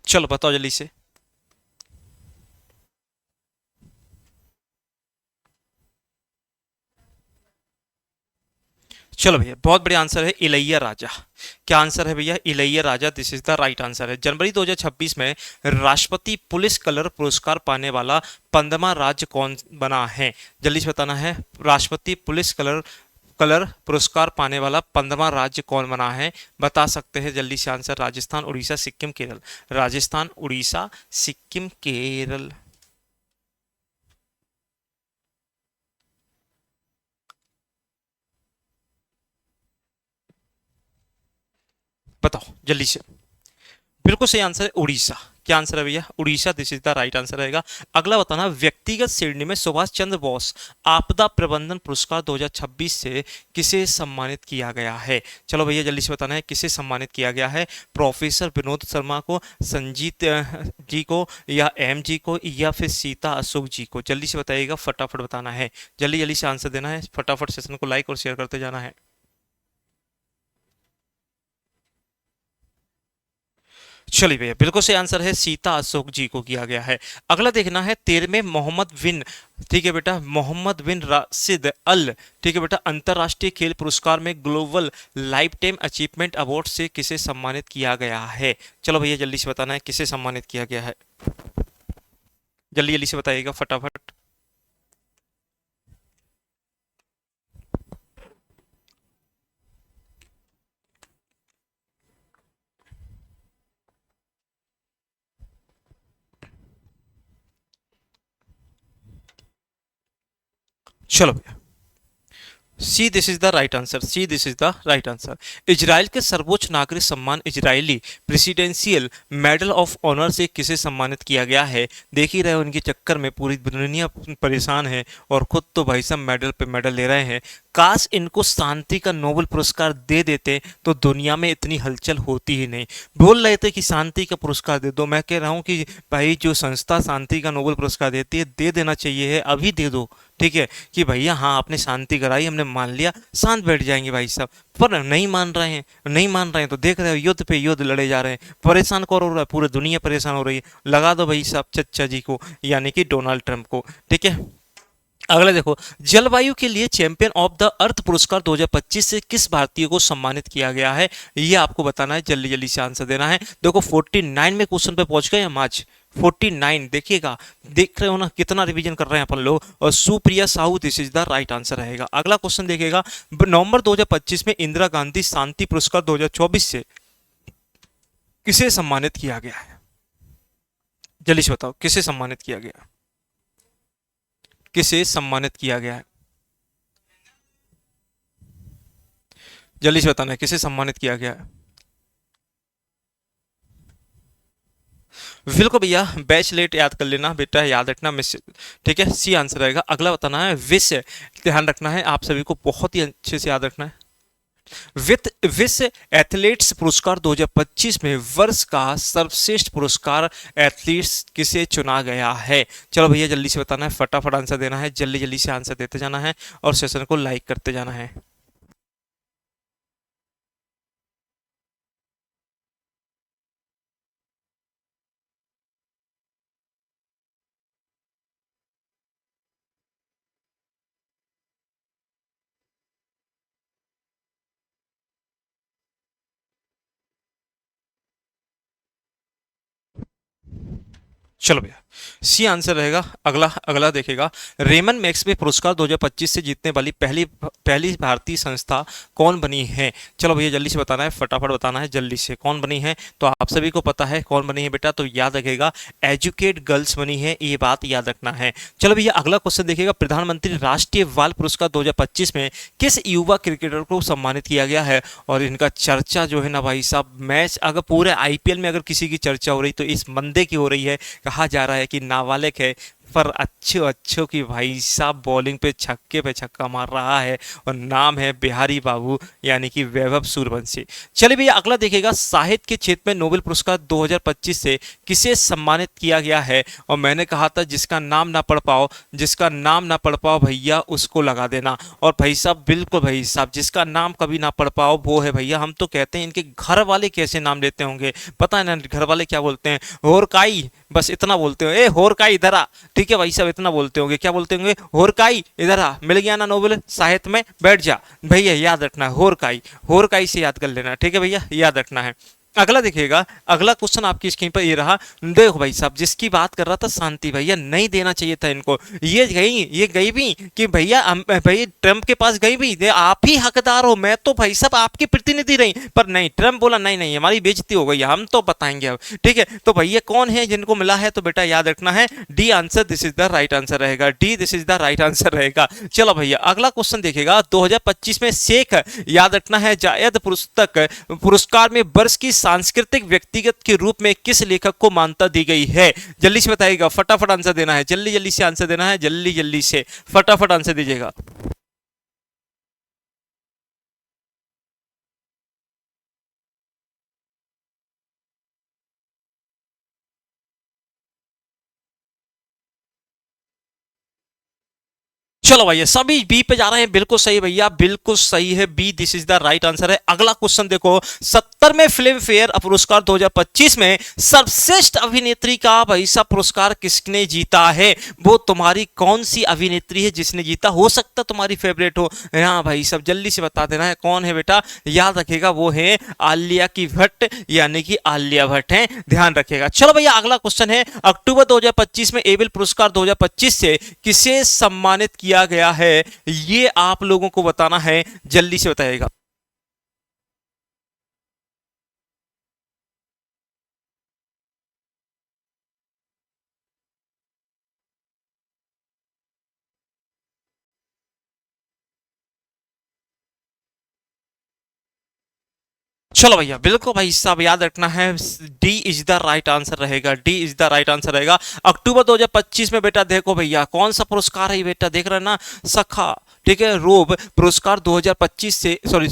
चलो बताओ जल्दी से। चलो भैया, बहुत बढ़िया आंसर है, इलैया राजा। क्या आंसर है भैया? Ilaiyaraaja, this is the right answer है। जनवरी 2026 में राष्ट्रपति पुलिस कलर पुरस्कार पाने वाला 15वां राज्य कौन बना है? जल्दी से बताना है, राष्ट्रपति पुलिस कलर कलर पुरस्कार पाने वाला 15वां राज्य कौन बना है? बता सकते हैं जल्दी से आंसर, राजस्थान, उड़ीसा, सिक्किम, केरल। राजस्थान, उड़ीसा, सिक्किम, केरल। बताओ जल्दी से। बिल्कुल सही आंसर है उड़ीसा। क्या आंसर है भैया? Orissa, this is the right answer रहेगा। अगला बताना, व्यक्तिगत श्रेणी में सुभाष चंद्र बोस आपदा प्रबंधन पुरस्कार 2026 से किसे सम्मानित किया गया है? चलो भैया जल्दी से बताना है किसे सम्मानित किया गया है। प्रोफेसर विनोद शर्मा को, संजीत जी को, या एम जी को, या फिर सीता अशोक जी को? जल्दी से बताइएगा, फटाफट बताना है, जल्दी जल्दी से आंसर देना है, फटाफट सेशन को लाइक और शेयर करते जाना है। चलिए भैया, बिल्कुल सही आंसर है, सीता अशोक जी को किया गया है। अगला देखना है, 13वें मोहम्मद बिन, ठीक है बेटा, मोहम्मद बिन राशिद अल, ठीक है बेटा, अंतरराष्ट्रीय खेल पुरस्कार में global life time achievement award से किसे सम्मानित किया गया है? चलो भैया जल्दी से बताना है किसे सम्मानित किया गया है, जल्दी जल्दी से बताइएगा फटाफट। चलो भैया, C this is the right answer, C this is the right answer. Israel के सर्वोच्च नागरिक सम्मान Israeli presidential medal of honour से किसे सम्मानित किया गया है? देख ही रहे हो, उनके चक्कर में पूरी दुनिया परेशान है और खुद तो भाई साहब मेडल पे मेडल ले रहे हैं। काश इनको शांति का नोबेल पुरस्कार दे देते तो दुनिया में इतनी हलचल होती ही नहीं। बोल रहे थे कि शांति का पुरस्कार दे दो, मैं कह रहा हूँ कि भाई जो संस्था शांति का नोबेल पुरस्कार देती है दे देना चाहिए है, अभी दे दो, ठीक है, कि भैया हाँ आपने शांति कराई, हमने मान लिया, शांत बैठ जाएंगे भाई साहब। पर नहीं मान रहे हैं, नहीं मान रहे हैं, तो देख रहे हो युद्ध पे युद्ध लड़े जा रहे हैं। परेशान कौन हो रहा है? पूरी दुनिया परेशान हो रही है। लगा दो भाई साहब चच्चा जी को, यानी कि डोनाल्ड ट्रंप को, ठीक है। अगला देखो, जलवायु के लिए चैंपियन ऑफ द अर्थ पुरस्कार 2025 से किस भारतीय को सम्मानित किया गया है? ये आपको बताना है, जल्दी जल्दी से आंसर देना है। देखो 49 में क्वेश्चन पे पहुंच गए हम आज, 49 देखिएगा, देख रहे हो ना कितना रिवीजन कर रहे हैं अपन लोग। और Supriya Sahu, this is the right answer रहेगा। अगला क्वेश्चन देखिएगा, नवंबर 2025 में इंदिरा गांधी शांति पुरस्कार 2024 से किसे सम्मानित किया गया है? जल्दी से बताओ किसे सम्मानित किया गया, किसे सम्मानित किया गया है? जल्दी से बताना है किसे सम्मानित किया गया है। बिल्कुल भैया, बैच लेट याद कर लेना बेटा, याद रखना मिस, ठीक है, सी आंसर रहेगा। अगला बताना है विश्व, ध्यान रखना है आप सभी को, बहुत ही अच्छे से याद रखना है। विश्व एथलीट्स पुरस्कार 2025 में वर्ष का सर्वश्रेष्ठ पुरस्कार एथलीट्स किसे चुना गया है? चलो भैया जल्दी से बताना है, फटाफट आंसर देना है, जल्दी जल्दी से आंसर देते जाना है और सेशन को लाइक करते जाना है। चलो भैया, सी आंसर रहेगा। अगला अगला देखेगा, रेमन मैक्सवे पुरस्कार 2025 से जीतने वाली पहली पहली भारतीय संस्था कौन बनी है? चलो भैया जल्दी से बताना है, फटाफट बताना है, जल्दी से कौन बनी है? तो आप सभी को पता है कौन बनी है बेटा, तो याद रखेगा एजुकेट गर्ल्स बनी है, ये बात याद रखना है। चलो भैया अगला क्वेश्चन देखिएगा, प्रधानमंत्री राष्ट्रीय बाल पुरस्कार 2025 में किस युवा क्रिकेटर को सम्मानित किया गया है? और इनका चर्चा जो है ना भाई साहब, मैच अगर पूरे आईपीएल में अगर किसी की चर्चा हो रही तो इस बंदे की हो रही है। कहा जा रहा है कि नाबालिग है पर अच्छो अच्छो की भाई साहब बॉलिंग पे छक्का मार रहा है, और नाम है बिहारी बाबू, यानी कि वैभव सूर्यवंशी। चलिए भैया अगला देखिएगा, साहित्य के क्षेत्र में नोबेल पुरस्कार 2025 से किसे सम्मानित किया गया है? और मैंने कहा था जिसका नाम ना पढ़ पाओ, जिसका नाम ना पढ़ पाओ भैया उसको लगा देना। और भाई साहब बिल्कुल भाई साहब, जिसका नाम कभी ना पढ़ पाओ वो है भैया, हम तो कहते हैं इनके घर वाले कैसे नाम लेते होंगे, पता है ना घर वाले क्या बोलते हैं? होरकाई, बस इतना बोलते हो, ए होरकाई इधर आ, ठीक है भाई साहब इतना बोलते होंगे। क्या बोलते होंगे? होरकाई इधर आ, मिल गया ना नोबेल साहित्य में, बैठ जा। भैया याद रखना है होरकाई, होरकाई से याद कर लेना, ठीक है भैया याद रखना है। अगला देखिएगा, अगला क्वेश्चन आपकी स्क्रीन पर ये रहा। देखो भाई साहब, जिसकी बात कर रहा था शांति भैया, नहीं देना चाहिए था इनको। ये गई भी कि भैया भाई ट्रंप के पास गई भी, आप ही हकदार हो, मैं तो भाई साहब आपकी प्रतिनिधि रही, पर नहीं, ट्रंप बोला नहीं नहीं हमारी बेइज्जती हो गई, हम तो बताएंगे अब। ठीक है, तो भैया कौन है जिनको मिला है, तो बेटा याद रखना है D answer, this is the right answer रहेगा, D this is the right answer रहेगा। चलो भैया अगला क्वेश्चन देखिएगा, 2025 में शेख, याद रखना है, जायद पुस्तक पुरस्कार में वर्ष की सांस्कृतिक व्यक्तिगत के रूप में किस लेखक को मान्यता दी गई है? जल्दी से बताइएगा, फटाफट आंसर देना है, जल्दी जल्दी से आंसर देना है, जल्दी जल्दी से फटाफट आंसर दीजिएगा। चलो भैया सभी बी पे जा रहे हैं, बिल्कुल सही भैया, बिल्कुल सही है, B this is the right answer है। अगला क्वेश्चन देखो, 70वें फिल्म फेयर पुरस्कार 2025 में सर्वश्रेष्ठ अभिनेत्री का भाई साहब पुरस्कार किसने जीता है? वो तुम्हारी कौन सी अभिनेत्री है जिसने जीता? हो सकता तुम्हारी फेवरेट हो। हाँ भाई साहब जल्दी से बता देना है कौन है बेटा, याद रखेगा वो है आलिया की भट्ट, यानी कि आलिया भट्ट है, ध्यान रखेगा। चलो भैया अगला क्वेश्चन है, अक्टूबर 2025 में एबल पुरस्कार 2025 से किसे सम्मानित किया गया है? ये आप लोगों को बताना है, जल्दी से बताइएगा। चलो भैया बिल्कुल भाई साहब याद रखना है, D is the right answer रहेगा, D is the right answer रहेगा। अक्टूबर 2025 में बेटा देखो भैया कौन सा पुरस्कार है बेटा, देख रहे हैं ना, सखा, ठीक है, रोब पुरस्कार 2025 से, सॉरी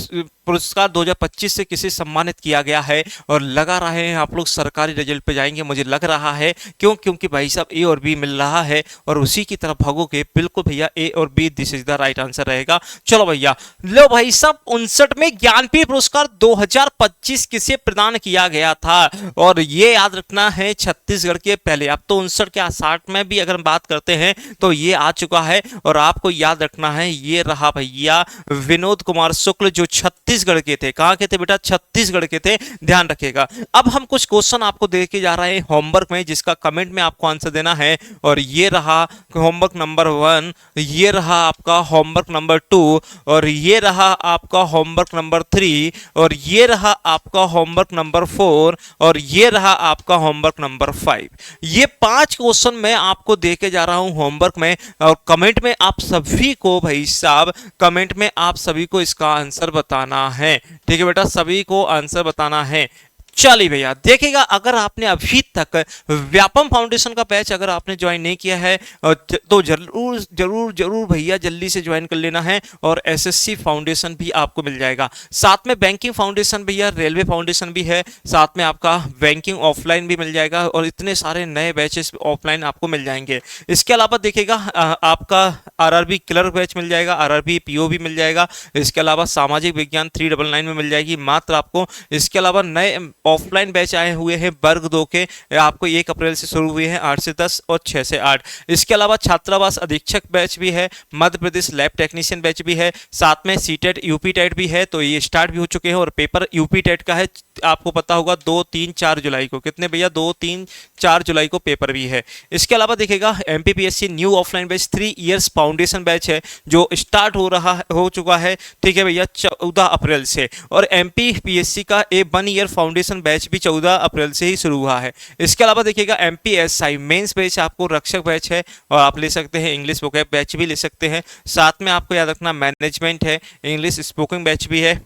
पुरस्कार 2025 से किसे सम्मानित किया गया है? और लगा रहे हैं आप लोग सरकारी रिजल्ट पे जाएंगे, मुझे लग रहा है, क्यों? क्योंकि भाई साहब ए और बी मिल रहा है और उसी की तरफ भागोगे। बिल्कुल भैया ए और B this is the right answer रहेगा। चलो भैया लो भाई साहब, 59वें ज्ञानपीठ पुरस्कार 2025 किसे प्रदान किया गया था? और ये याद रखना है छत्तीसगढ़ के, पहले अब तो 59 के 60 में भी अगर हम बात करते हैं तो ये आ चुका है, और आपको याद रखना है ये रहा भैया विनोद कुमार शुक्ल, जो छत्तीसगढ़ के थे। कहां के थे बेटा? छत्तीसगढ़ के थे, ध्यान रखिएगा। अब हम कुछ क्वेश्चन आपको दे के जा रहे हैं होमवर्क में, जिसका कमेंट में आपको आंसर देना है। और ये रहा होमवर्क नंबर 1, ये रहा आपका होमवर्क नंबर 2, और ये रहा आपका होमवर्क नंबर 3, और ये रहा आपका होमवर्क नंबर 4, और ये रहा आपका होमवर्क नंबर 5। ये 5 क्वेश्चन मैं आपको दे के जा रहा हूं होमवर्क में, और कमेंट में आप सभी को भाई साहब, कमेंट में आप सभी को इसका आंसर बताना है। ठीक है बेटा, सभी को आंसर बताना है। चलिए भैया देखिएगा, अगर आपने अभी तक व्यापम फाउंडेशन का बैच अगर आपने ज्वाइन नहीं किया है तो जरूर जरूर जरूर भैया जल्दी से ज्वाइन कर लेना है, और एसएससी फाउंडेशन भी आपको मिल जाएगा। साथ में बैंकिंग फाउंडेशन भैया, रेलवे फाउंडेशन भी है, साथ में आपका बैंकिंग ऑफलाइन भी मिल जाएगा, और इतने सारे नए बैचेस ऑफलाइन आपको मिल जाएंगे। इसके अलावा देखिएगा आपका आरआरबी क्लर्क बैच मिल जाएगा, आरआरबी पीओ भी मिल जाएगा। इसके अलावा सामाजिक विज्ञान 399 में मिल जाएगी मात्र आपको। इसके अलावा नए ऑफलाइन बैच आए हुए हैं वर्ग 2 के, आपको 1 अप्रैल से शुरू हुए हैं, 8 से 10 और 6 से 8। इसके अलावा छात्रावास अधीक्षक बैच भी है, Madhya Pradesh lab technician batch भी है, साथ में सीटेट यूपी टेट भी है, तो ये स्टार्ट भी हो चुके हैं। और पेपर यूपी टेट का है, आपको पता होगा 2, 3, 4 जुलाई को, कितने भैया, 2, 3, 4 जुलाई को पेपर भी है। इसके अलावा देखिएगा MPPSC new offline batch 3 years foundation batch है, जो स्टार्ट हो चुका है, ठीक है भैया, 14 अप्रैल से। और एमपीपीएससी का 1 ईयर फाउंडेशन बैच भी 14 अप्रैल से ही शुरू हुआ है। इसके अलावा देखिएगा एमपीएसआई मेंस बैच आपको रक्षक बैच है, और आप ले सकते हैं इंग्लिश वोकैब बैच भी ले सकते हैं। साथ में आपको याद रखना मैनेजमेंट है, इंग्लिश स्पोकन बैच भी है।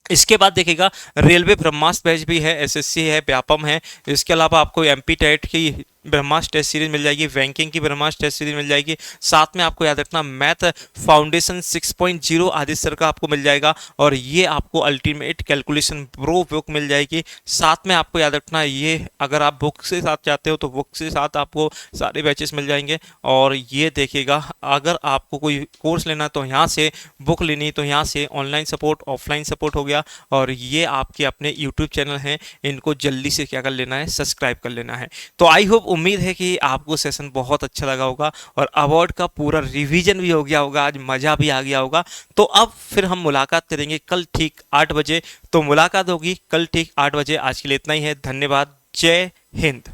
इसके बाद देखिएगा रेलवे ब्रह्मास्त्र बैच भी है, एसएससी है, व्यापम है। इसके अलावा आपको एमपी टेट की ब्रह्मास्त्र टेस्ट सीरीज मिल जाएगी, बैंकिंग की ब्रह्मास्त्र टेस्ट सीरीज मिल जाएगी। साथ में आपको याद रखना मैथ फाउंडेशन 6.0 आदि सर का आपको मिल जाएगा, और ये आपको अल्टीमेट कैलकुलेशन प्रो बुक मिल जाएगी। साथ में आपको याद रखना ये अगर आप बुक से साथ चाहते हो तो बुक से साथ आपको सारे बैचेस मिल जाएंगे। और ये देखिएगा अगर आपको कोई कोर्स लेना तो यहाँ से, बुक लेनी तो यहाँ से, ऑनलाइन सपोर्ट ऑफलाइन सपोर्ट हो गया। और ये आपके अपने यूट्यूब चैनल हैं, इनको जल्दी से क्या कर लेना है, सब्सक्राइब कर लेना है। तो आई होप उम्मीद है कि आपको सेशन बहुत अच्छा लगा होगा और अवार्ड का पूरा रिवीजन भी हो गया होगा, आज मज़ा भी आ गया होगा। तो अब फिर हम मुलाकात करेंगे कल ठीक 8 बजे। तो मुलाकात होगी कल ठीक 8 बजे। आज के लिए इतना ही है। धन्यवाद। जय हिंद।